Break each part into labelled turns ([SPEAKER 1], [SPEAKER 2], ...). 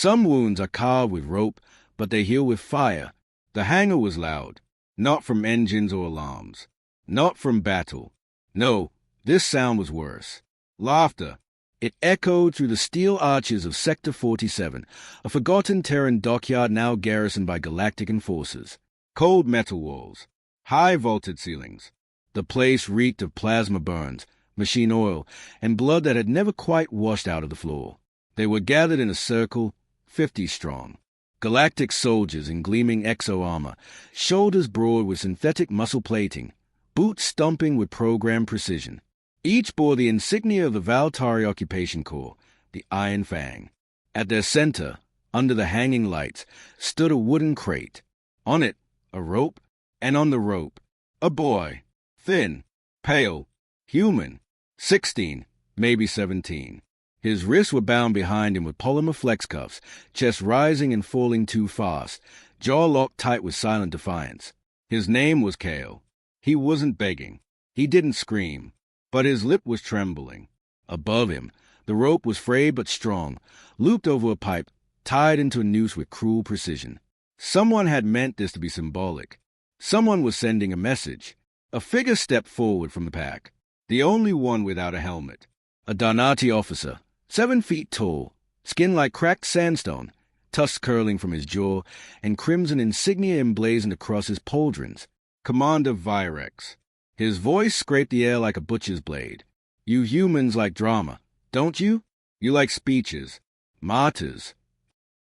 [SPEAKER 1] Some wounds are carved with rope, but they heal with fire. The hangar was loud, not from engines or alarms, not from battle. No, this sound was worse. Laughter. It echoed through the steel arches of Sector 47, a forgotten Terran dockyard now garrisoned by galactic enforcers. Cold metal walls, high vaulted ceilings. The place reeked of plasma burns, machine oil, and blood that had never quite washed out of the floor. They were gathered in a circle, 50 strong. Galactic soldiers in gleaming exo-armor, shoulders broad with synthetic muscle plating, boots stomping with programmed precision. Each bore the insignia of the Valtari Occupation Corps, the Iron Fang. At their center, under the hanging lights, stood a wooden crate. On it, a rope, and on the rope, a boy, thin, pale, human, 16, maybe 17. His wrists were bound behind him with polymer flex cuffs, chest rising and falling too fast, jaw locked tight with silent defiance. His name was Kale. He wasn't begging. He didn't scream, but his lip was trembling. Above him, the rope was frayed but strong, looped over a pipe, tied into a noose with cruel precision. Someone had meant this to be symbolic. Someone was sending a message. A figure stepped forward from the pack, the only one without a helmet. A Darnati officer, 7 feet tall, skin like cracked sandstone, tusks curling from his jaw, and crimson insignia emblazoned across his pauldrons. Commander Virex. His voice scraped the air like a butcher's blade. You humans like drama, don't you? You like speeches. Martyrs.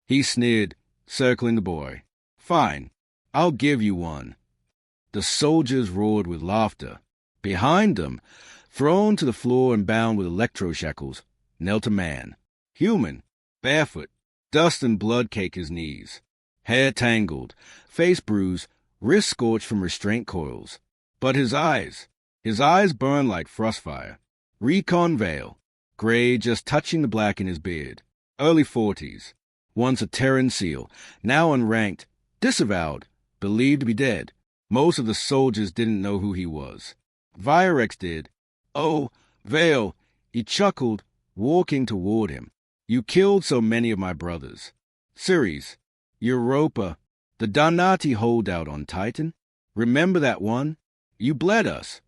[SPEAKER 1] He sneered, circling the boy. Fine, I'll give you one. The soldiers roared with laughter. Behind them, thrown to the floor and bound with electro-shackles, knelt a man. Human, barefoot, dust and blood caked his knees. Hair tangled, face bruised, wrists scorched from restraint coils. But his eyes burned like frostfire. Recon veil, gray just touching the black in his beard. Early 40s. Once a Terran SEAL, now unranked, disavowed, believed to be dead. Most of the soldiers didn't know who he was. Virex did. Oh, Vale, he chuckled, walking toward him. You killed so many of my brothers. Ceres, Europa, the Donati holdout on Titan. Remember that one? You bled us.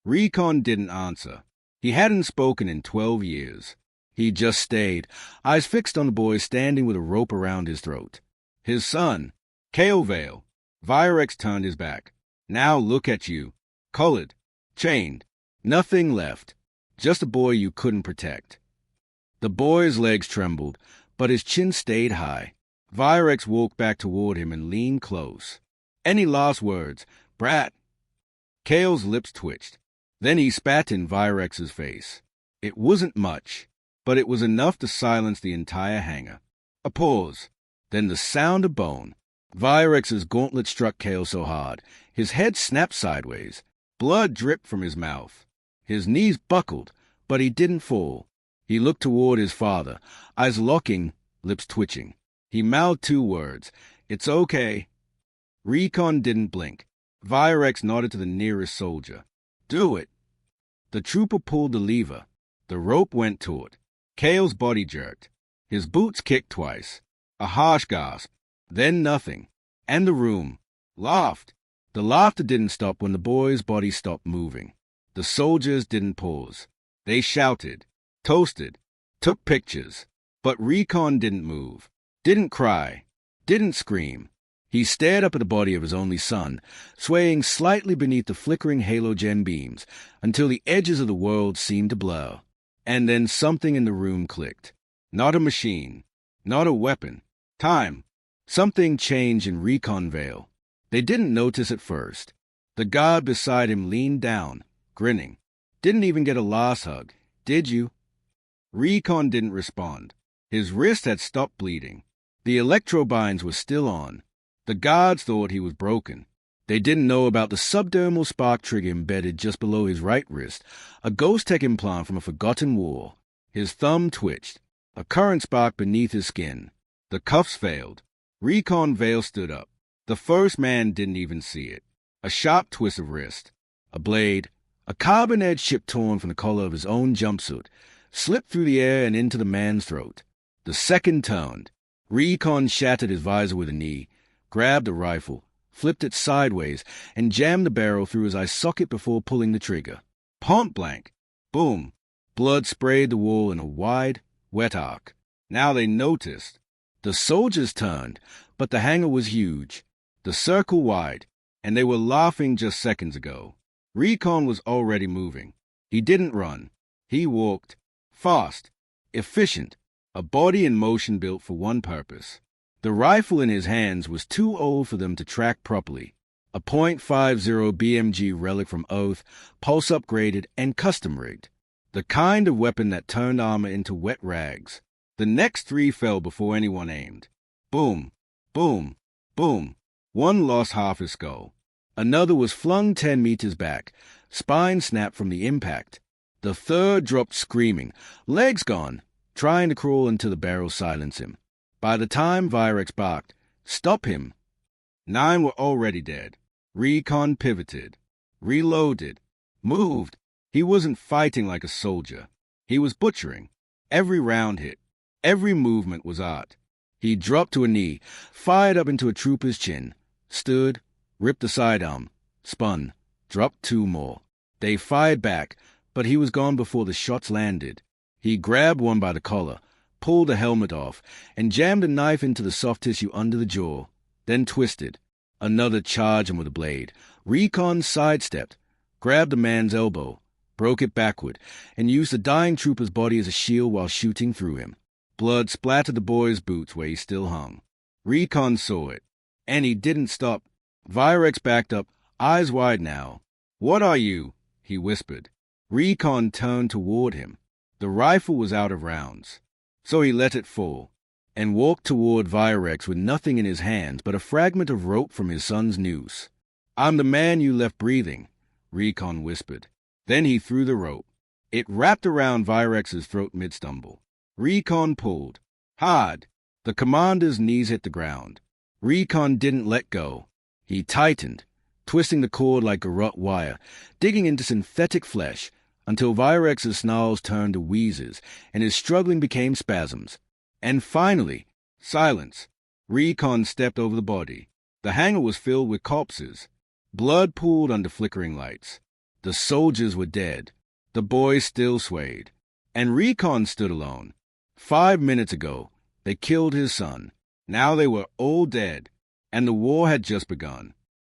[SPEAKER 1] Recon didn't answer. He hadn't spoken in 12 years. He just stayed, eyes fixed on the boy standing with a rope around his throat. His son, Kale Vale. Virex turned his back. Now look at you. Colored, chained, nothing left. Just a boy you couldn't protect. The boy's legs trembled, but his chin stayed high. Virex walked back toward him and leaned close. Any last words, brat? Kale's lips twitched. Then he spat in Virex's face. It wasn't much, but it was enough to silence the entire hangar. A pause, then the sound of bone. Virex's gauntlet struck Kale so hard, his head snapped sideways. Blood dripped from his mouth. His knees buckled, but he didn't fall. He looked toward his father, eyes locking, lips twitching. He mouthed 2 words. It's okay. Recon didn't blink. Virex nodded to the nearest soldier. Do it. The trooper pulled the lever. The rope went taut. Kale's body jerked. His boots kicked twice. A harsh gasp. Then nothing. And the room laughed. The laughter didn't stop when the boy's body stopped moving. The soldiers didn't pause. They shouted, toasted, took pictures. But Recon didn't move, didn't cry, didn't scream. He stared up at the body of his only son, swaying slightly beneath the flickering halogen beams, until the edges of the world seemed to blur. And then something in the room clicked. Not a machine, not a weapon. Time. Something changed in Recon Vale. They didn't notice at first. The guard beside him leaned down, grinning. Didn't even get a last hug. Did you? Recon didn't respond. His wrist had stopped bleeding. The electrobinds were still on. The guards thought he was broken. They didn't know about the subdermal spark trigger embedded just below his right wrist, a ghost tech implant from a forgotten war. His thumb twitched. A current sparked beneath his skin. The cuffs failed. Recon Vale stood up. The first man didn't even see it. A sharp twist of wrist. A blade, a carbon edge chip torn from the collar of his own jumpsuit, slipped through the air and into the man's throat. The second turned. Recon shattered his visor with a knee, grabbed a rifle, flipped it sideways, and jammed the barrel through his eye socket before pulling the trigger. Point blank. Boom. Blood sprayed the wall in a wide, wet arc. Now they noticed. The soldiers turned, but the hangar was huge, the circle wide, and they were laughing just seconds ago. Recon was already moving. He didn't run. He walked. Fast. Efficient. A body in motion built for one purpose. The rifle in his hands was too old for them to track properly. A .50 BMG relic from Oath, pulse upgraded and custom rigged. The kind of weapon that turned armor into wet rags. The next three fell before anyone aimed. Boom, boom, boom. One lost half his skull. Another was flung 10 meters back, spine snapped from the impact. The third dropped screaming, legs gone, trying to crawl until the barrel silenced him. By the time Virex barked, "Stop him!" 9 were already dead. Recon pivoted, reloaded, moved. He wasn't fighting like a soldier. He was butchering. Every round hit, every movement was art. He dropped to a knee, fired up into a trooper's chin, stood, ripped a sidearm, spun, dropped 2 more. They fired back, but he was gone before the shots landed. He grabbed one by the collar, pulled the helmet off, and jammed a knife into the soft tissue under the jaw, then twisted. Another charged him with a blade. Recon sidestepped, grabbed the man's elbow, broke it backward, and used the dying trooper's body as a shield while shooting through him. Blood splattered the boy's boots where he still hung. Recon saw it, and he didn't stop. Virex backed up, eyes wide now. "What are you?" he whispered. Recon turned toward him. The rifle was out of rounds, so he let it fall, and walked toward Virex with nothing in his hands but a fragment of rope from his son's noose. "I'm the man you left breathing," Recon whispered. Then he threw the rope. It wrapped around Virex's throat mid-stumble. Recon pulled. Hard. The commander's knees hit the ground. Recon didn't let go. He tightened, twisting the cord like garrote wire, digging into synthetic flesh, until Virex's snarls turned to wheezes, and his struggling became spasms. And finally, silence. Recon stepped over the body. The hangar was filled with corpses. Blood pooled under flickering lights. The soldiers were dead. The boy still swayed. And Recon stood alone. 5 minutes ago, they killed his son. Now they were all dead, and the war had just begun.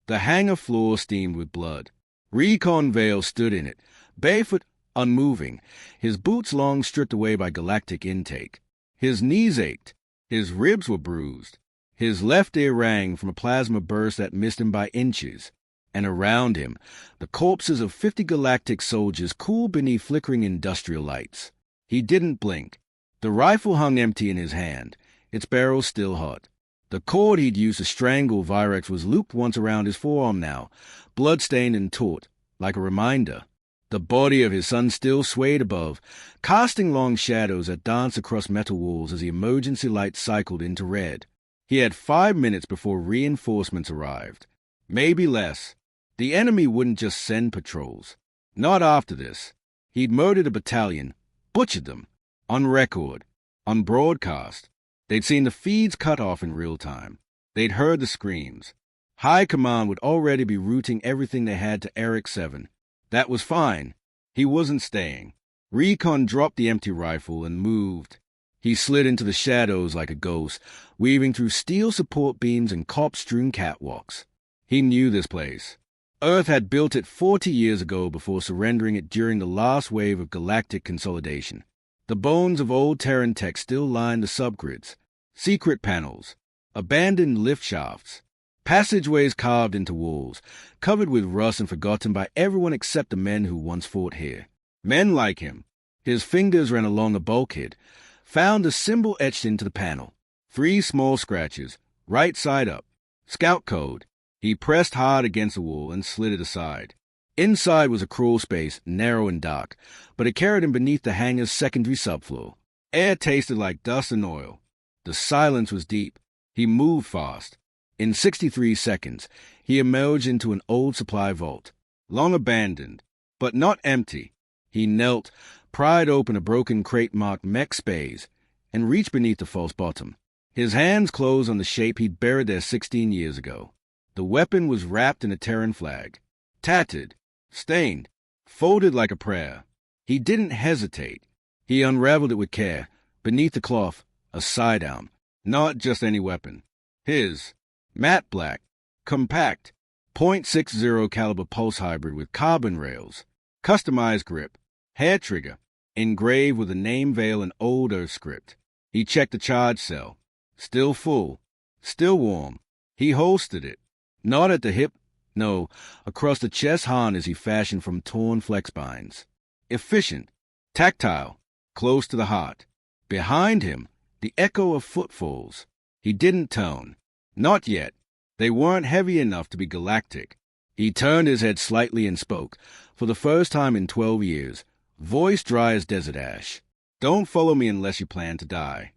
[SPEAKER 1] The hangar floor steamed with blood. Recon Vale stood in it, barefoot, unmoving, his boots long stripped away by galactic intake. His knees ached. His ribs were bruised. His left ear rang from a plasma burst that missed him by inches. And around him, the corpses of 50 galactic soldiers cooled beneath flickering industrial lights. He didn't blink. The rifle hung empty in his hand, its barrel still hot. The cord he'd used to strangle Virex was looped once around his forearm now, blood-stained and taut, like a reminder. The body of his son still swayed above, casting long shadows that danced across metal walls as the emergency lights cycled into red. He had 5 minutes before reinforcements arrived. Maybe less. The enemy wouldn't just send patrols. Not after this. He'd murdered a battalion, butchered them, on record, on broadcast. They'd seen the feeds cut off in real time. They'd heard the screams. High Command would already be routing everything they had to Eric 7. That was fine. He wasn't staying. Recon dropped the empty rifle and moved. He slid into the shadows like a ghost, weaving through steel support beams and corpse-strewn catwalks. He knew this place. Earth had built it 40 years ago before surrendering it during the last wave of galactic consolidation. The bones of old Terran tech still lined the subgrids. Secret panels, abandoned lift shafts, passageways carved into walls, covered with rust and forgotten by everyone except the men who once fought here. Men like him. His fingers ran along a bulkhead, found a symbol etched into the panel. 3 small scratches, right side up. Scout code. He pressed hard against the wall and slid it aside. Inside was a crawl space, narrow and dark, but it carried him beneath the hangar's secondary subfloor. Air tasted like dust and oil. The silence was deep. He moved fast. In 63 seconds, he emerged into an old supply vault, long abandoned, but not empty. He knelt, pried open a broken crate marked Mech Space, and reached beneath the false bottom. His hands closed on the shape he'd buried there 16 years ago. The weapon was wrapped in a Terran flag. Tattered, stained, folded like a prayer. He didn't hesitate. He unraveled it with care. Beneath the cloth, a sidearm. Not just any weapon. His. Matte black. Compact. .60 caliber pulse hybrid with carbon rails. Customized grip. Hair trigger. Engraved with a name veil and old Earth script. He checked the charge cell. Still full. Still warm. He holstered it. Not at the hip. No, across the chest harness he fashioned from torn flex binds. Efficient. Tactile. Close to the heart. Behind him, the echo of footfalls. He didn't tone. Not yet. They weren't heavy enough to be galactic. He turned his head slightly and spoke, for the first time in 12 years, voice dry as desert ash. Don't follow me unless you plan to die.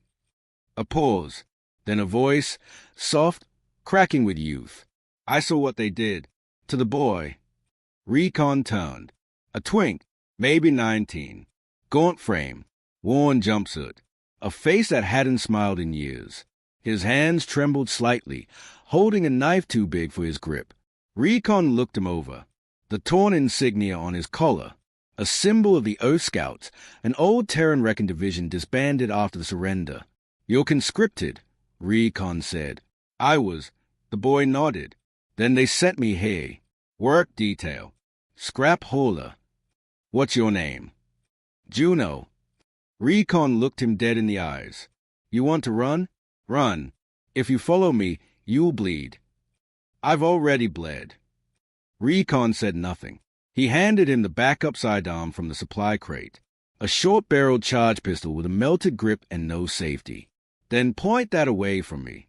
[SPEAKER 1] A pause, then a voice, soft, cracking with youth. I saw what they did. To the boy. Recon turned. A twink, maybe 19. Gaunt frame, worn jumpsuit. A face that hadn't smiled in years. His hands trembled slightly, holding a knife too big for his grip. Recon looked him over. The torn insignia on his collar, a symbol of the Earth Scouts, an old Terran Recon division disbanded after the surrender. You're conscripted, Recon said. I was. The boy nodded. Then they sent me here. Work detail. Scrap hauler. What's your name? Juno. Recon looked him dead in the eyes. You want to run? Run. If you follow me, you'll bleed. I've already bled. Recon said nothing. He handed him the backup sidearm from the supply crate, a short-barreled charge pistol with a melted grip and no safety. Then point that away from me.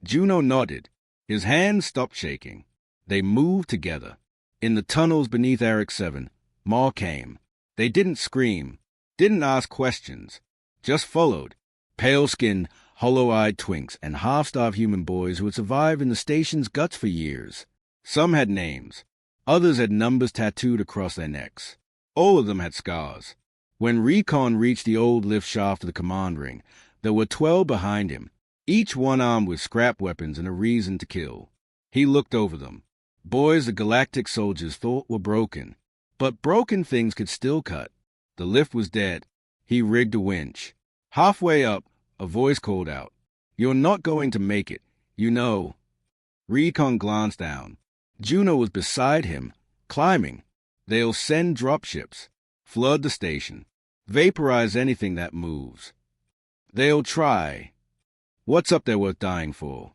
[SPEAKER 1] Juno nodded. His hands stopped shaking. They moved together. In the tunnels beneath Eric 7, Ma came. They didn't scream, didn't ask questions, just followed. Pale-skinned, hollow-eyed twinks and half-starved human boys who had survived in the station's guts for years. Some had names. Others had numbers tattooed across their necks. All of them had scars. When Recon reached the old lift shaft of the command ring, there were 12 behind him, each one armed with scrap weapons and a reason to kill. He looked over them. Boys the galactic soldiers thought were broken. But broken things could still cut. The lift was dead. He rigged a winch. Halfway up, a voice called out, "You're not going to make it, you know." Recon glanced down. Juno was beside him, climbing. They'll send dropships, flood the station, vaporize anything that moves. They'll try. What's up there worth dying for?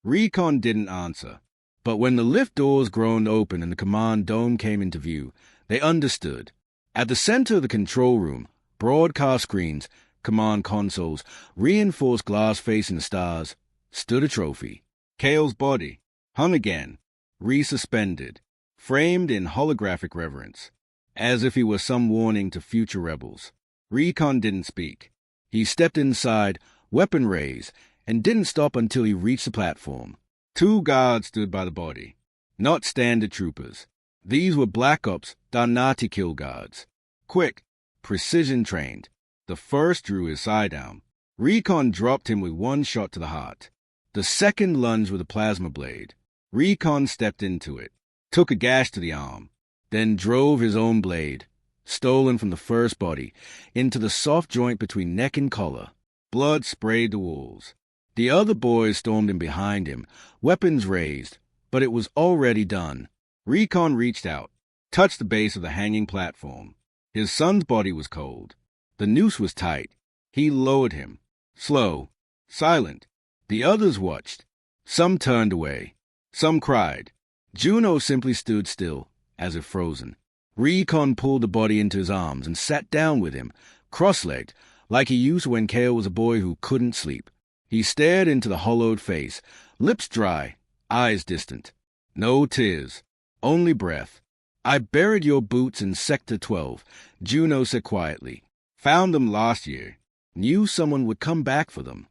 [SPEAKER 1] Recon didn't answer. But when the lift doors groaned open and the command dome came into view, they understood. At the center of the control room, broadcast screens, command consoles, reinforced glass facing the stars, stood a trophy. Kale's body, hung again, resuspended, framed in holographic reverence, as if he were some warning to future rebels. Recon didn't speak. He stepped inside, weapon raised, and didn't stop until he reached the platform. 2 guards stood by the body, not standard troopers. These were Black Ops Danati kill guards. Quick, precision-trained. The first drew his sidearm. Recon dropped him with 1 shot to the heart. The second lunged with a plasma blade. Recon stepped into it, took a gash to the arm, then drove his own blade, stolen from the first body, into the soft joint between neck and collar. Blood sprayed the walls. The other boys stormed in behind him, weapons raised, but it was already done. Recon reached out, touched the base of the hanging platform. His son's body was cold. The noose was tight. He lowered him, slow, silent. The others watched. Some turned away. Some cried. Juno simply stood still, as if frozen. Recon pulled the body into his arms and sat down with him, cross-legged, like he used when Kale was a boy who couldn't sleep. He stared into the hollowed face, lips dry, eyes distant. No tears, only breath. "I buried your boots in Sector 12, Juno said quietly. "Found them last year. Knew someone would come back for them."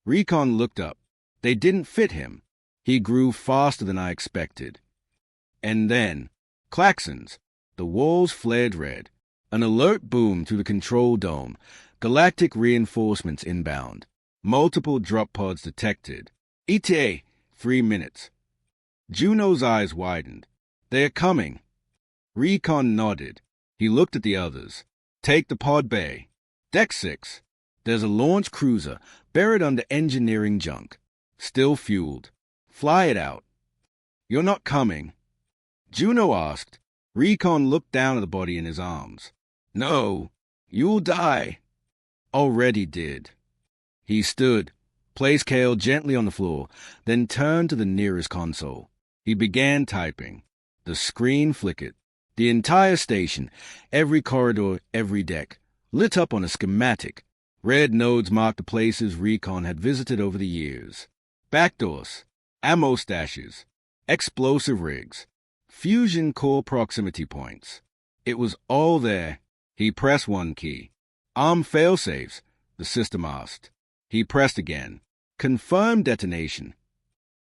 [SPEAKER 1] Recon looked up. They didn't fit him. He grew faster than I expected. And then, klaxons. The walls flared red. An alert boomed through the control dome. Galactic reinforcements inbound. Multiple drop pods detected. ETA, 3 minutes. Juno's eyes widened. They're coming. Recon nodded. He looked at the others. Take the pod bay. Deck 6. There's a launch cruiser buried under engineering junk. Still fueled. Fly it out. You're not coming. Juno asked. Recon looked down at the body in his arms. No, you'll die. Already did. He stood, placed Kale gently on the floor, then turned to the nearest console. He began typing. The screen flickered. The entire station, every corridor, every deck, lit up on a schematic. Red nodes marked the places Recon had visited over the years. Backdoors, ammo stashes, explosive rigs, fusion core proximity points. It was all there. He pressed one key. Arm failsafes, the system asked. He pressed again. Confirm detonation.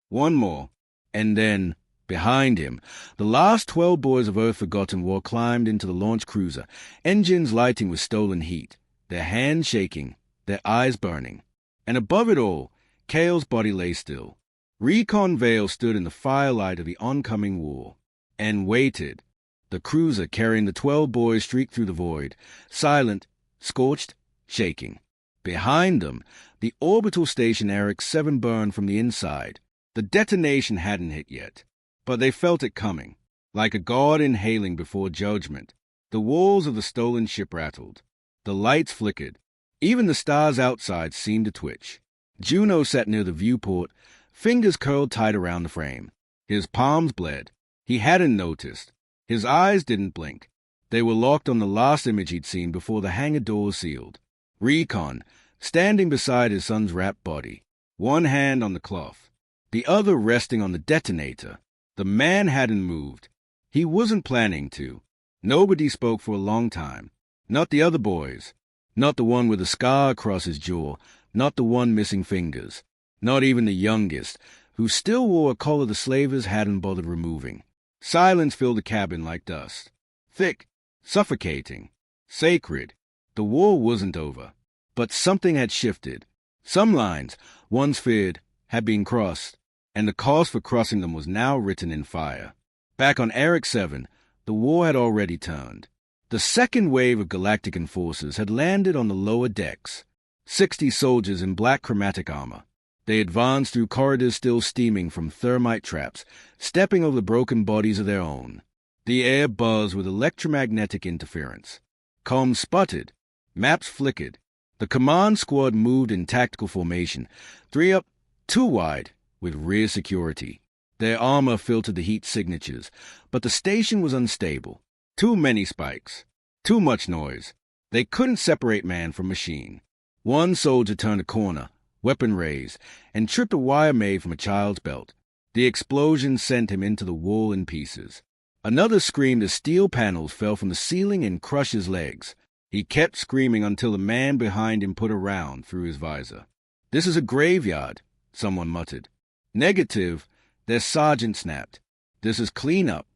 [SPEAKER 1] One more. And then, behind him, the last 12 boys of Earth Forgotten War climbed into the launch cruiser, engines lighting with stolen heat, their hands shaking, their eyes burning. And above it all, Kale's body lay still. Recon Vale stood in the firelight of the oncoming war, and waited. The cruiser carrying the 12 boys streaked through the void, silent, scorched, shaking. Behind them, the orbital station Eric 7 burned from the inside. The detonation hadn't hit yet, but they felt it coming, like a god inhaling before judgment. The walls of the stolen ship rattled. The lights flickered. Even the stars outside seemed to twitch. Juno sat near the viewport, fingers curled tight around the frame. His palms bled. He hadn't noticed. His eyes didn't blink. They were locked on the last image he'd seen before the hangar doors sealed. Recon, standing beside his son's wrapped body, one hand on the cloth, the other resting on the detonator. The man hadn't moved. He wasn't planning to. Nobody spoke for a long time. Not the other boys. Not the one with a scar across his jaw. Not the one missing fingers. Not even the youngest, who still wore a collar the slavers hadn't bothered removing. Silence filled the cabin like dust. Thick, suffocating, sacred. The war wasn't over, but something had shifted. Some lines, once feared, had been crossed, and the cost for crossing them was now written in fire. Back on Eric 7, the war had already turned. The second wave of Galactic enforcers had landed on the lower decks, 60 soldiers in black chromatic armor. They advanced through corridors still steaming from thermite traps, stepping over the broken bodies of their own. The air buzzed with electromagnetic interference. Comms sputtered. Maps flickered. The command squad moved in tactical formation, 3 up, 2 wide, with rear security. Their armor filtered the heat signatures, but the station was unstable. Too many spikes. Too much noise. They couldn't separate man from machine. One soldier turned a corner, weapon raised, and tripped a wire made from a child's belt. The explosion sent him into the wall in pieces. Another screamed as steel panels fell from the ceiling and crushed his legs. He kept screaming until the man behind him put a round through his visor. "This is a graveyard," someone muttered. "Negative," their sergeant snapped. "This is cleanup."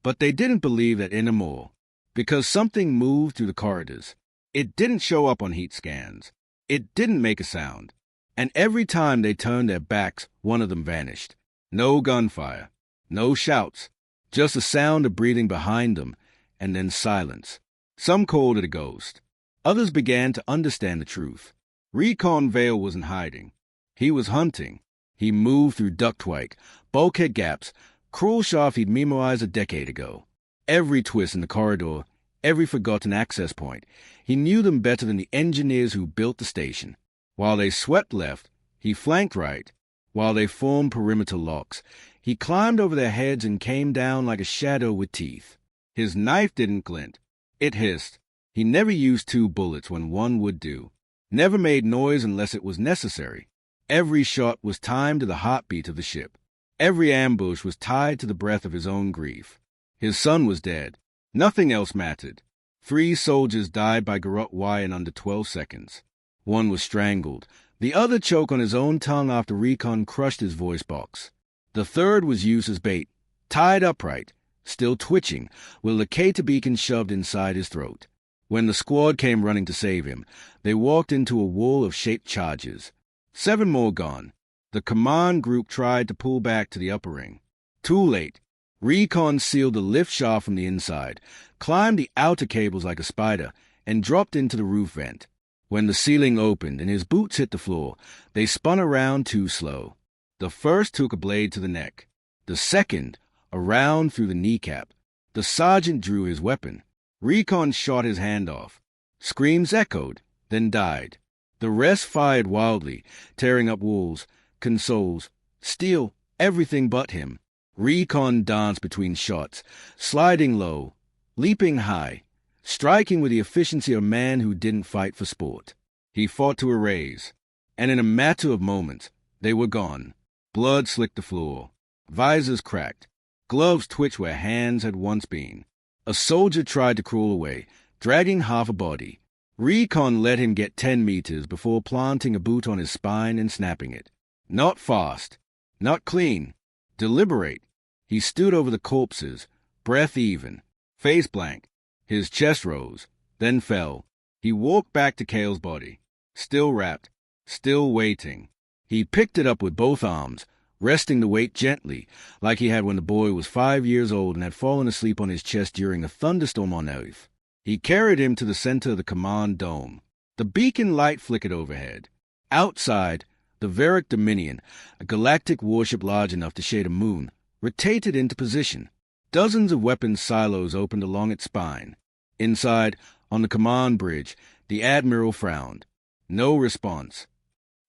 [SPEAKER 1] But they didn't believe that anymore, because something moved through the corridors. It didn't show up on heat scans. It didn't make a sound. And every time they turned their backs, one of them vanished. No gunfire. No shouts. Just the sound of breathing behind them, and then silence. Some called it a ghost. Others began to understand the truth. Recon Vale wasn't hiding. He was hunting. He moved through ductwork, bulkhead gaps, cruel shaft he'd memorized a decade ago. Every twist in the corridor, every forgotten access point. He knew them better than the engineers who built the station. While they swept left, he flanked right. While they formed perimeter locks, he climbed over their heads and came down like a shadow with teeth. His knife didn't glint. It hissed. He never used 2 bullets when one would do. Never made noise unless it was necessary. Every shot was timed to the heartbeat of the ship. Every ambush was tied to the breath of his own grief. His son was dead. Nothing else mattered. 3 soldiers died by garrote wire in under 12 seconds. One was strangled. The other choked on his own tongue after Recon crushed his voice box. The third was used as bait, tied upright, still twitching, with a Locator beacon shoved inside his throat. When the squad came running to save him, they walked into a wall of shaped charges. 7 more gone. The command group tried to pull back to the upper ring. Too late. Recon sealed the lift shaft from the inside, climbed the outer cables like a spider, and dropped into the roof vent. When the ceiling opened and his boots hit the floor, they spun around too slow. The first took a blade to the neck. The second, around through the kneecap. The sergeant drew his weapon. Recon shot his hand off. Screams echoed, then died. The rest fired wildly, tearing up walls, consoles, steel, everything but him. Recon danced between shots, sliding low, leaping high, striking with the efficiency of a man who didn't fight for sport. He fought to a raise, and in a matter of moments, they were gone. Blood slicked the floor. Visors cracked. Gloves twitched where hands had once been. A soldier tried to crawl away, dragging half a body. Recon let him get 10 meters before planting a boot on his spine and snapping it. Not fast, not clean, deliberate. He stood over the corpses, breath even, face blank. His chest rose, then fell. He walked back to Kale's body, still wrapped, still waiting. He picked it up with both arms, resting the weight gently, like he had when the boy was 5 years old and had fallen asleep on his chest during a thunderstorm on Earth. He carried him to the center of the command dome. The beacon light flickered overhead. Outside, the Veric Dominion, a galactic warship large enough to shade a moon, rotated into position. Dozens of weapons silos opened along its spine. Inside, on the command bridge, the Admiral frowned. No response.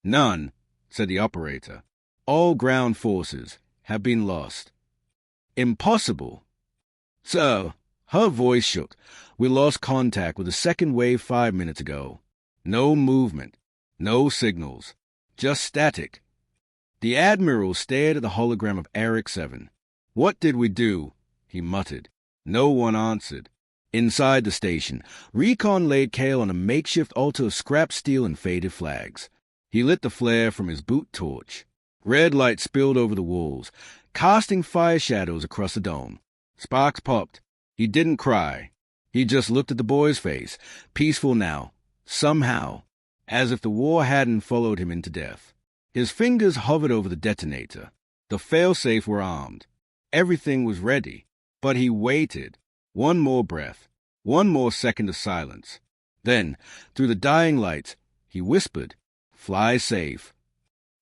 [SPEAKER 1] None, said the operator. All ground forces have been lost. Impossible. Sir, her voice shook. We lost contact with the second wave 5 minutes ago. No movement. No signals. Just static. The Admiral stared at the hologram of Eric 7. What did we do? He muttered. No one answered. Inside the station, Recon laid Kale on a makeshift altar of scrap steel and faded flags. He lit the flare from his boot torch. Red light spilled over the walls, casting fire shadows across the dome. Sparks popped. He didn't cry. He just looked at the boy's face, peaceful now, somehow, as if the war hadn't followed him into death. His fingers hovered over the detonator. The failsafe were armed. Everything was ready. But he waited. One more breath. One more second of silence. Then, through the dying lights, he whispered, "Fly safe."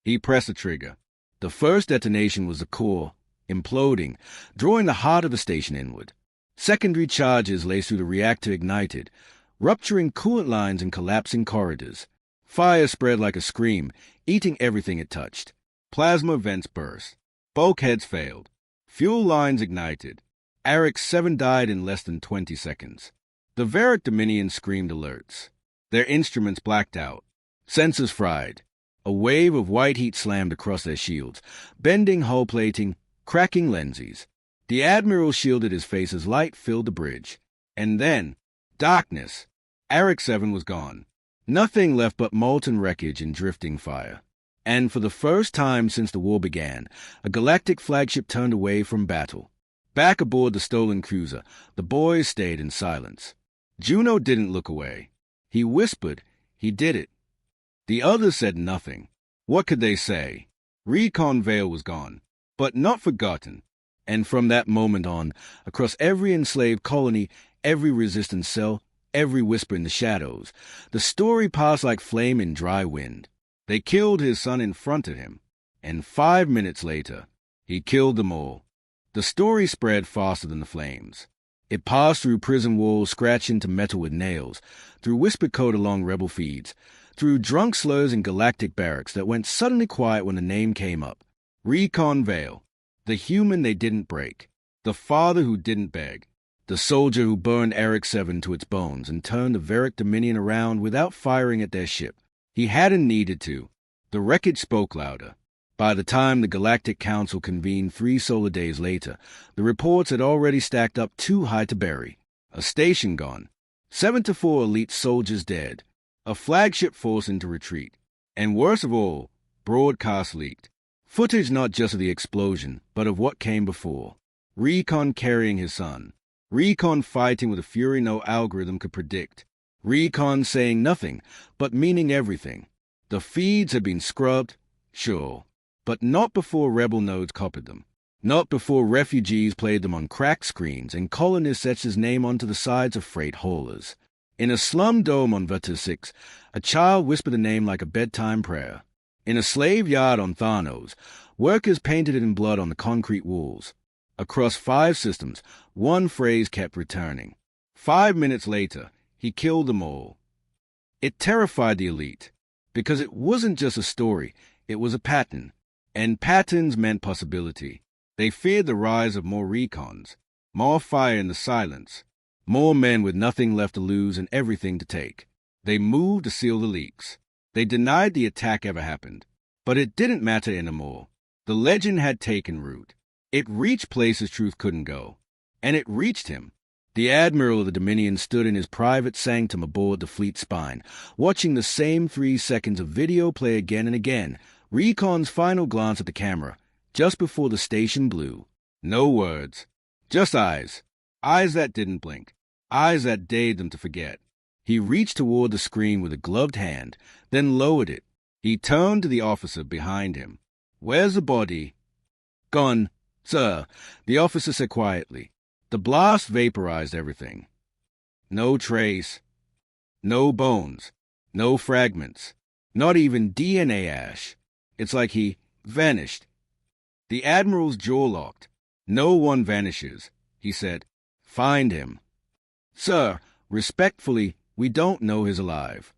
[SPEAKER 1] He pressed the trigger. The first detonation was the core, imploding, drawing the heart of the station inward. Secondary charges laced through the reactor ignited, rupturing coolant lines and collapsing corridors. Fire spread like a scream, eating everything it touched. Plasma vents burst. Bulkheads failed. Fuel lines ignited. Eric 7 died in less than 20 seconds. The Veric Dominion screamed alerts. Their instruments blacked out. Sensors fried. A wave of white heat slammed across their shields, bending hull plating, cracking lenses. The Admiral shielded his face as light filled the bridge. And then, darkness. Eric 7 was gone. Nothing left but molten wreckage and drifting fire. And for the first time since the war began, a galactic flagship turned away from battle. Back aboard the stolen cruiser, the boys stayed in silence. Juno didn't look away. He whispered, he did it. The others said nothing. What could they say? Recon Vale was gone, but not forgotten. And from that moment on, across every enslaved colony, every resistance cell, every whisper in the shadows, the story passed like flame in dry wind. They killed his son in front of him, and 5 minutes later, he killed them all. The story spread faster than the flames. It passed through prison walls scratched into metal with nails, through whispered code along rebel feeds, through drunk slurs in galactic barracks that went suddenly quiet when the name came up. Recon Vale, the human they didn't break, the father who didn't beg, the soldier who burned Eric 7 to its bones and turned the Veric Dominion around without firing at their ship. He hadn't needed to. The wreckage spoke louder. By the time the Galactic Council convened 3 solar days later, the reports had already stacked up too high to bury. A station gone. 7 to 4 elite soldiers dead. A flagship forced into retreat. And worst of all, broadcast leaked. Footage not just of the explosion, but of what came before. Recon carrying his son. Recon fighting with a fury no algorithm could predict. Recon saying nothing, but meaning everything. The feeds had been scrubbed, sure, but not before rebel nodes copied them. Not before refugees played them on cracked screens and colonists etched his name onto the sides of freight haulers. In a slum dome on Vertus 6, a child whispered a name like a bedtime prayer. In a slave yard on Thanos, workers painted it in blood on the concrete walls. Across 5 systems, one phrase kept returning. 5 minutes later, he killed them all. It terrified the elite, because it wasn't just a story, it was a pattern. And patterns meant possibility. They feared the rise of more recons, more fire in the silence, more men with nothing left to lose and everything to take. They moved to seal the leaks. They denied the attack ever happened. But it didn't matter anymore. The legend had taken root. It reached places truth couldn't go. And it reached him. The Admiral of the Dominion stood in his private sanctum aboard the fleet spine, watching the same 3 seconds of video play again and again. Recon's final glance at the camera, just before the station blew. No words. Just eyes. Eyes that didn't blink. Eyes that dared them to forget. He reached toward the screen with a gloved hand, then lowered it. He turned to the officer behind him. "Where's the body?" "Gone, sir," the officer said quietly. The blast vaporized everything. No trace. No bones. No fragments. Not even DNA ash. It's like he vanished. The Admiral's jaw locked. "No one vanishes," he said. "Find him." "Sir, respectfully, we don't know he's alive."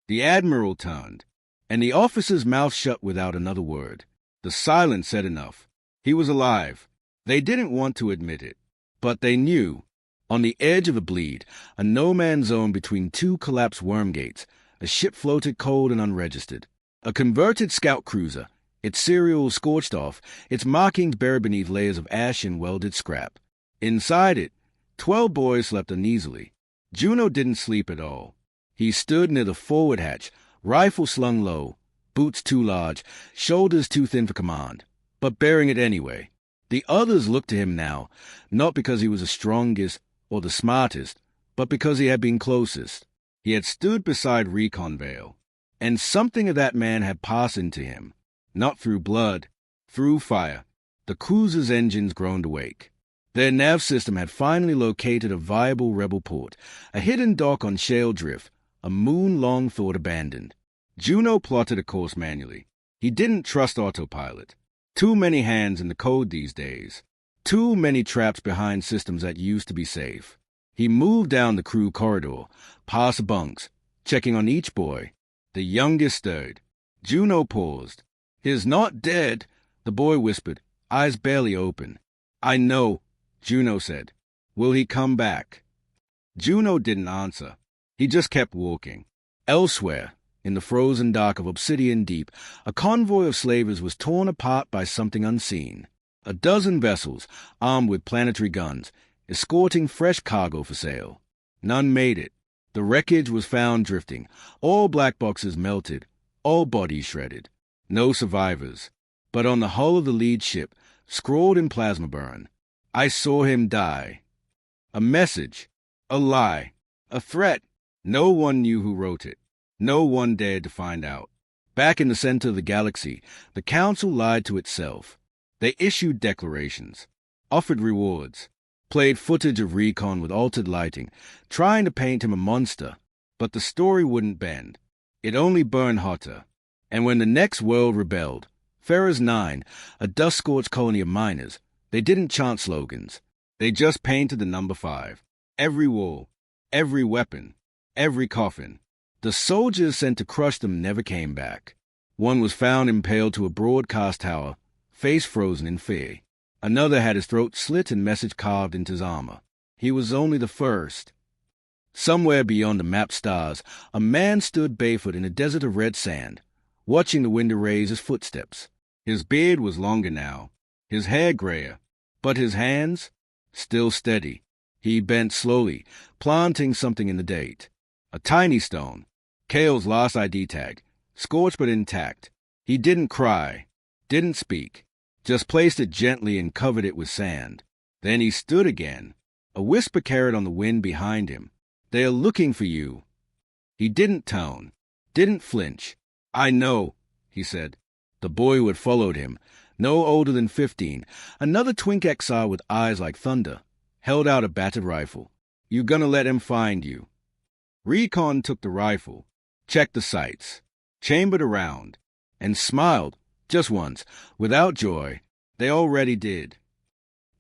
[SPEAKER 1] The Admiral turned, and the officer's mouth shut without another word. The silence said enough. He was alive. They didn't want to admit it, but they knew. On the edge of a bleed, a no-man's zone between 2 collapsed worm gates, a ship floated cold and unregistered. A converted scout cruiser, its serial scorched off, its markings buried beneath layers of ash and welded scrap. Inside it, 12 boys slept uneasily. Juno didn't sleep at all. He stood near the forward hatch, rifle slung low, boots too large, shoulders too thin for command, but bearing it anyway. The others looked to him now, not because he was the strongest or the smartest, but because he had been closest. He had stood beside Recon Vale, and something of that man had passed into him, not through blood, through fire. The cruiser's engines groaned awake. Their nav system had finally located a viable rebel port, a hidden dock on Shale Drift, a moon long thought abandoned. Juno plotted a course manually. He didn't trust autopilot. Too many hands in the code these days. Too many traps behind systems that used to be safe. He moved down the crew corridor, past bunks, checking on each boy. The youngest stirred. Juno paused. "He's not dead," the boy whispered, eyes barely open. "I know," Juno said. "Will he come back?" Juno didn't answer. He just kept walking. Elsewhere, in the frozen dark of Obsidian Deep, a convoy of slavers was torn apart by something unseen. A dozen vessels, armed with planetary guns, escorting fresh cargo for sale. None made it. The wreckage was found drifting, all black boxes melted, all bodies shredded. No survivors. But on the hull of the lead ship, scrawled in plasma burn, "I saw him die." A message. A lie. A threat. No one knew who wrote it. No one dared to find out. Back in the center of the galaxy, the Council lied to itself. They issued declarations, offered rewards, played footage of Recon with altered lighting, trying to paint him a monster, but the story wouldn't bend. It only burned hotter. And when the next world rebelled, Ferris 9, a dust-scorched colony of miners, they didn't chant slogans. They just painted the number 5. Every wall, every weapon, every coffin. The soldiers sent to crush them never came back. One was found impaled to a broadcast tower, face frozen in fear. Another had his throat slit and message carved into his armor. He was only the first. Somewhere beyond the mapped stars, a man stood barefoot in a desert of red sand, watching the wind erase his footsteps. His beard was longer now, his hair grayer, but his hands, still steady. He bent slowly, planting something in the date. A tiny stone, Kale's last ID tag, scorched but intact. He didn't cry, didn't speak, just placed it gently and covered it with sand. Then he stood again. A whisper carried on the wind behind him. "They are looking for you." He didn't tone, didn't flinch. I know, he said. The boy who had followed him, no older than 15, another twink exile with eyes like thunder, held out a battered rifle. You gonna let him find you? Recon took the rifle, checked the sights, chambered around, and smiled, just once, without joy. They already did.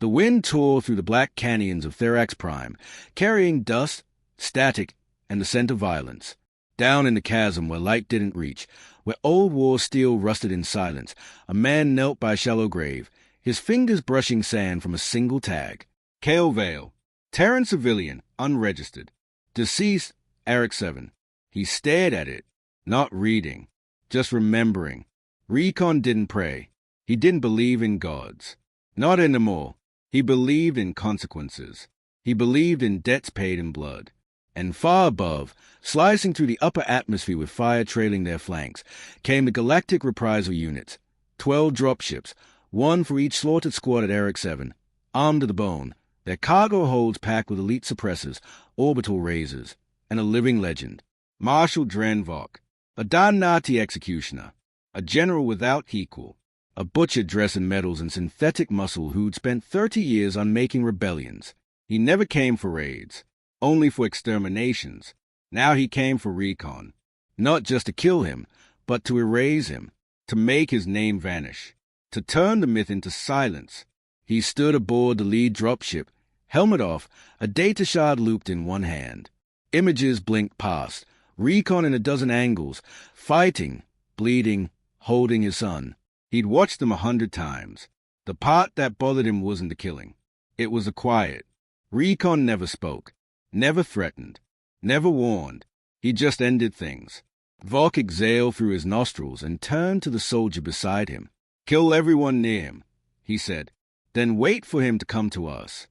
[SPEAKER 1] The wind tore through the black canyons of Therax Prime, carrying dust, static, and the scent of violence. Down in the chasm where light didn't reach, where old war steel rusted in silence, a man knelt by a shallow grave, his fingers brushing sand from a single tag. Kale Vale, Terran civilian, unregistered. Deceased, Eric 7. He stared at it, not reading, just remembering. Recon didn't pray. He didn't believe in gods. Not anymore. He believed in consequences. He believed in debts paid in blood. And far above, slicing through the upper atmosphere with fire trailing their flanks, came the Galactic reprisal units, 12 dropships, one for each slaughtered squad at Eric 7, armed to the bone, their cargo holds packed with elite suppressors, orbital razors, and a living legend, Marshal Drenvok, a Donati executioner, a general without equal, a butcher dressed in metals and synthetic muscle who'd spent 30 years unmaking rebellions. He never came for raids, only for exterminations. Now he came for Recon, not just to kill him, but to erase him, to make his name vanish, to turn the myth into silence. He stood aboard the lead dropship, helmet off, a data shard looped in one hand. Images blinked past, Recon in a dozen angles, fighting, bleeding, holding his son. He'd watched them 100 times. The part that bothered him wasn't the killing. It was the quiet. Recon never spoke, never threatened, never warned. He just ended things. Vok exhaled through his nostrils and turned to the soldier beside him. Kill everyone near him, he said. Then wait for him to come to us.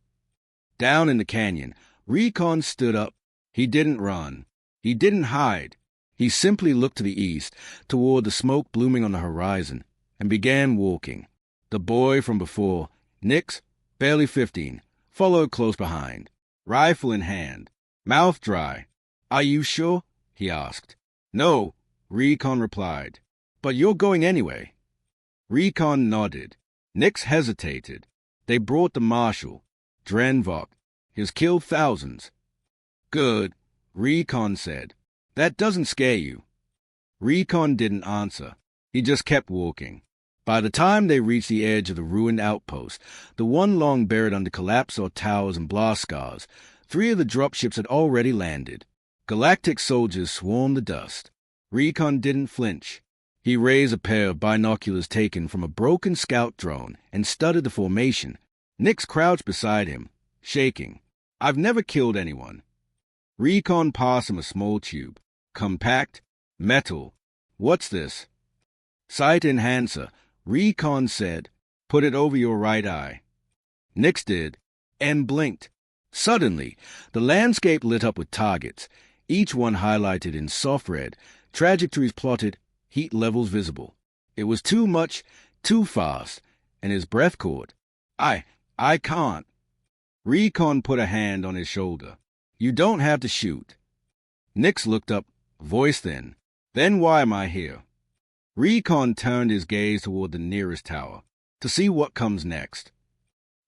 [SPEAKER 1] Down in the canyon, Recon stood up. He didn't run. He didn't hide. He simply looked to the east, toward the smoke blooming on the horizon, and began walking. The boy from before, Nix, barely 15, followed close behind, rifle in hand, mouth dry. Are you sure? He asked. No, Recon replied. But you're going anyway. Recon nodded. Nix hesitated. They brought the marshal, Drenvok. He's killed thousands. Good, Recon said. That doesn't scare you. Recon didn't answer. He just kept walking. By the time they reached the edge of the ruined outpost, the one long buried under collapse or towers and blast scars, 3 of the dropships had already landed. Galactic soldiers swarmed the dust. Recon didn't flinch. He raised a pair of binoculars taken from a broken scout drone and studied the formation. Nix crouched beside him, shaking. I've never killed anyone. Recon passed him a small tube. Compact, metal. What's this? Sight enhancer, Recon said. Put it over your right eye. Nix did, and blinked. Suddenly, the landscape lit up with targets, each one highlighted in soft red, trajectories plotted, heat levels visible. It was too much, too fast, and his breath caught. I can't. Recon put a hand on his shoulder. You don't have to shoot. Nix looked up, voice thin. Then why am I here? Recon turned his gaze toward the nearest tower, to see what comes next.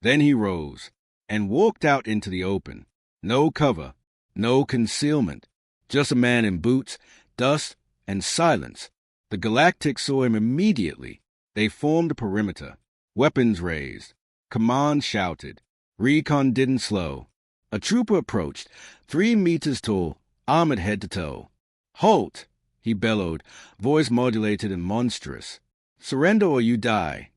[SPEAKER 1] Then he rose, and walked out into the open. No cover, no concealment, just a man in boots, dust, and silence. The Galactics saw him immediately. They formed a perimeter, weapons raised. Command shouted. Recon didn't slow. A trooper approached, 3 meters tall, armored head to toe. Halt! He bellowed, voice modulated and monstrous. Surrender or you die.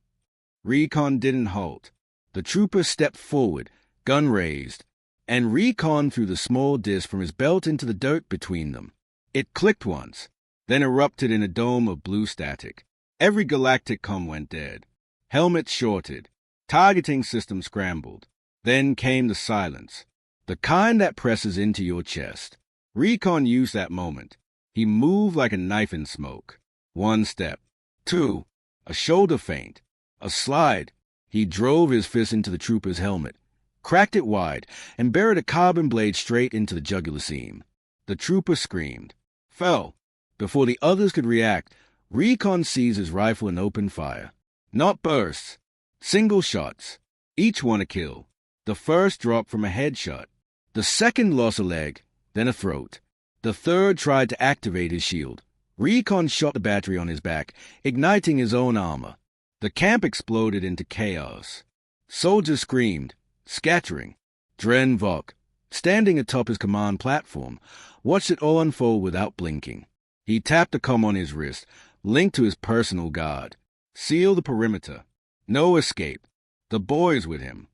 [SPEAKER 1] Recon didn't halt. The trooper stepped forward, gun raised, and Recon threw the small disc from his belt into the dirt between them. It clicked once, then erupted in a dome of blue static. Every Galactic comm went dead. Helmets shorted. Targeting system scrambled. Then came the silence, the kind that presses into your chest. Recon used that moment. He moved like a knife in smoke. 1 step. 2. A shoulder feint. A slide. He drove his fist into the trooper's helmet, cracked it wide, and buried a carbon blade straight into the jugular seam. The trooper screamed. Fell. Before the others could react, Recon sees his rifle and opened fire. Not bursts. Single shots. Each one a kill. The first dropped from a headshot. The second lost a leg, then a throat. The third tried to activate his shield. Recon shot the battery on his back, igniting his own armor. The camp exploded into chaos. Soldiers screamed, scattering. Dren Vok, standing atop his command platform, watched it all unfold without blinking. He tapped the comm on his wrist, linked to his personal guard. Seal the perimeter. No escape. The boys with him.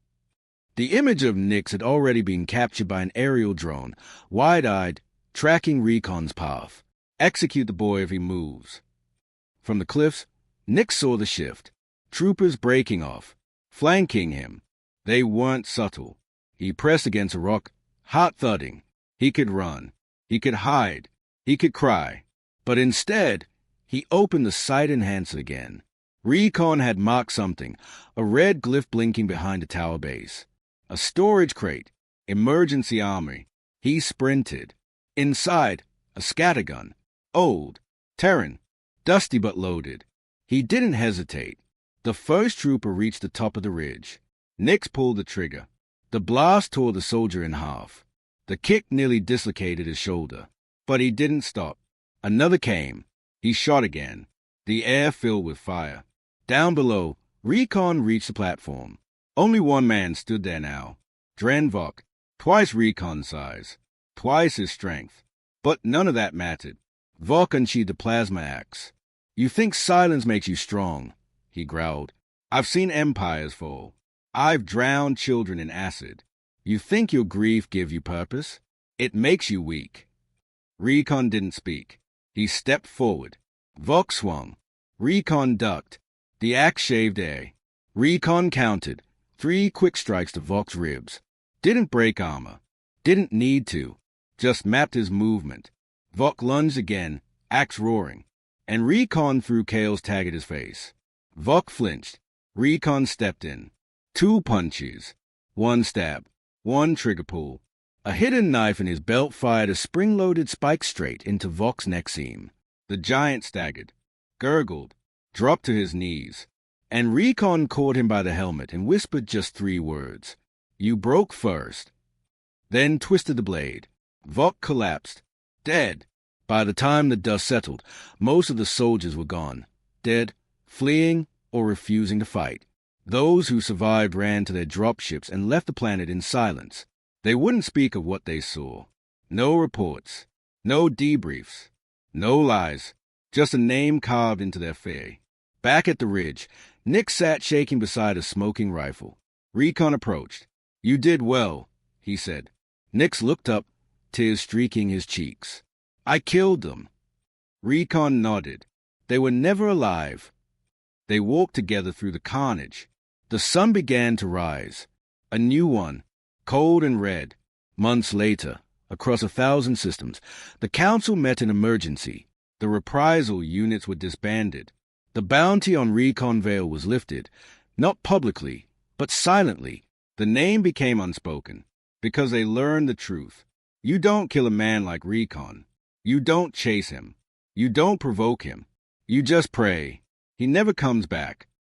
[SPEAKER 1] The image of Nix had already been captured by an aerial drone, wide-eyed, tracking Recon's path. Execute the boy if he moves. From the cliffs, Nix saw the shift. Troopers breaking off, flanking him. They weren't subtle. He pressed against a rock, heart thudding. He could run. He could hide. He could cry. But instead, he opened the sight enhancer again. Recon had marked something, a red glyph blinking behind the tower base. A storage crate, emergency armory. He sprinted. Inside, a scattergun. Old, Terran, dusty but loaded. He didn't hesitate. The first trooper reached the top of the ridge. Nix pulled the trigger. The blast tore the soldier in half. The kick nearly dislocated his shoulder. But he didn't stop. Another came. He shot again. The air filled with fire. Down below, Recon reached the platform. Only one man stood there now. Dren Vok, twice Recon's size, twice his strength. But none of that mattered. Vok unsheathed the plasma axe. You think silence makes you strong, he growled. I've seen empires fall. I've drowned children in acid. You think your grief gives you purpose? It makes you weak. Recon didn't speak. He stepped forward. Vok swung. Recon ducked. The axe shaved air. Recon countered. 3 quick strikes to Vok's ribs. Didn't break armor. Didn't need to. Just mapped his movement. Vok lunged again, axe roaring. And Recon threw Kale's tag at his face. Vok flinched. Recon stepped in. 2 punches. 1 stab. 1 trigger pull. A hidden knife in his belt fired a spring-loaded spike straight into Vok's neck seam. The giant staggered, gurgled, dropped to his knees. And Recon caught him by the helmet and whispered just 3 words. You broke first. Then twisted the blade. Vok collapsed. Dead. By the time the dust settled, most of the soldiers were gone. Dead, fleeing, or refusing to fight. Those who survived ran to their dropships and left the planet in silence. They wouldn't speak of what they saw. No reports. No debriefs. No lies. Just a name carved into their fey. Back at the ridge, Nick sat shaking beside a smoking rifle. Recon approached. You did well, he said. Nix looked up, tears streaking his cheeks. I killed them. Recon nodded. They were never alive. They walked together through the carnage. The sun began to rise. A new one, cold and red. Months later, across 1,000 systems, the Council met in emergency. The reprisal units were disbanded. The bounty on Recon Vale was lifted, not publicly, but silently. The name became unspoken, because they learned the truth. You don't kill a man like Recon. You don't chase him. You don't provoke him. You just pray. He never comes back.